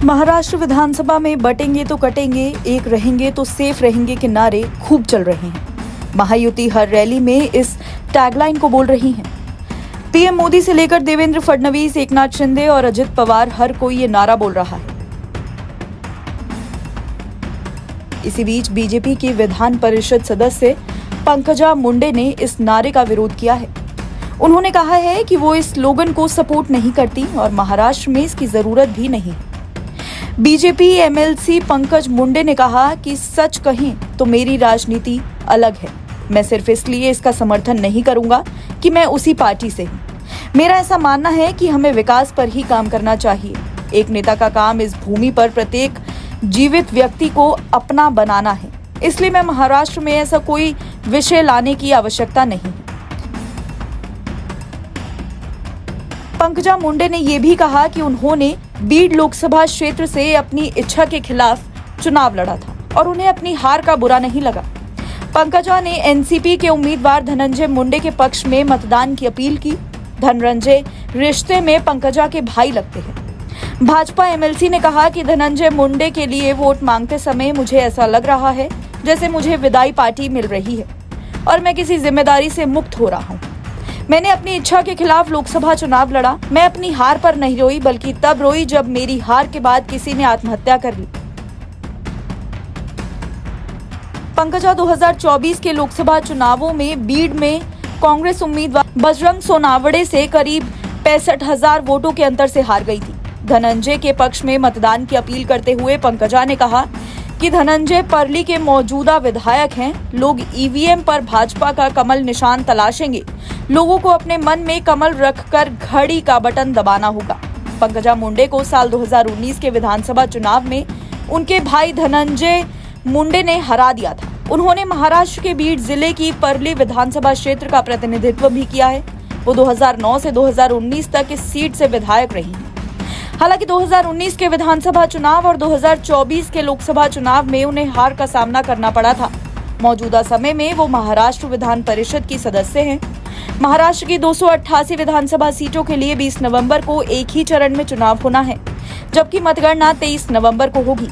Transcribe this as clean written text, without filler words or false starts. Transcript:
महाराष्ट्र विधानसभा में बटेंगे तो कटेंगे, एक रहेंगे तो सेफ रहेंगे के नारे खूब चल रहे हैं। महायुति हर रैली में इस टैगलाइन को बोल रही है। पीएम मोदी से लेकर देवेंद्र फडणवीस, एकनाथ शिंदे और अजित पवार, हर कोई ये नारा बोल रहा है। इसी बीच बीजेपी की विधान परिषद सदस्य पंकजा मुंडे ने इस नारे का विरोध किया है। उन्होंने कहा है कि वो इस स्लोगन को सपोर्ट नहीं करती और महाराष्ट्र में इसकी जरूरत भी नहीं है। बीजेपी एमएलसी पंकज मुंडे ने कहा कि सच कहें तो मेरी राजनीति अलग है। मैं सिर्फ इसलिए इसका समर्थन नहीं करूंगा कि मैं उसी पार्टी से हूं। मेरा ऐसा मानना है कि हमें विकास पर ही काम करना चाहिए। एक नेता का काम इस भूमि पर प्रत्येक जीवित व्यक्ति को अपना बनाना है। इसलिए मैं महाराष्ट्र में ऐसा कोई विषय लाने की आवश्यकता नहीं। पंकजा मुंडे ने यह भी कहा कि उन्होंने बीड लोकसभा क्षेत्र से अपनी इच्छा के खिलाफ चुनाव लड़ा था और उन्हें अपनी हार का बुरा नहीं लगा। पंकजा ने एनसीपी के उम्मीदवार धनंजय मुंडे के पक्ष में मतदान की अपील की। धनंजय रिश्ते में पंकजा के भाई लगते हैं। भाजपा एमएलसी ने कहा कि धनंजय मुंडे के लिए वोट मांगते समय मुझे ऐसा लग रहा है जैसे मुझे विदाई पार्टी मिल रही है और मैं किसी जिम्मेदारी से मुक्त हो रहा हूं। मैंने अपनी इच्छा के खिलाफ लोकसभा चुनाव लड़ा। मैं अपनी हार पर नहीं रोई, बल्कि तब रोई जब मेरी हार के बाद किसी ने आत्महत्या कर ली। पंकजा 2024 के लोकसभा चुनावों में बीड में कांग्रेस उम्मीदवार बजरंग सोनावड़े से करीब 65,000 वोटों के अंतर से हार गई थी। धनंजय के पक्ष में मतदान की अपील करते हुए पंकजा ने कहा कि धनंजय परली के मौजूदा विधायक हैं। लोग ईवीएम पर भाजपा का कमल निशान तलाशेंगे। लोगों को अपने मन में कमल रखकर घड़ी का बटन दबाना होगा। पंकजा मुंडे को साल 2019 के विधानसभा चुनाव में उनके भाई धनंजय मुंडे ने हरा दिया था। उन्होंने महाराष्ट्र के बीड जिले की परली विधानसभा क्षेत्र का प्रतिनिधित्व भी किया है। वो 2009 से 2019 तक इस सीट से विधायक रही हैं। हालांकि 2019 के विधानसभा चुनाव और 2024 के लोकसभा चुनाव में उन्हें हार का सामना करना पड़ा था। मौजूदा समय में वो महाराष्ट्र विधान परिषद की सदस्य हैं। महाराष्ट्र की 288 विधानसभा सीटों के लिए 20 नवंबर को एक ही चरण में चुनाव होना है, जबकि मतगणना 23 नवंबर को होगी।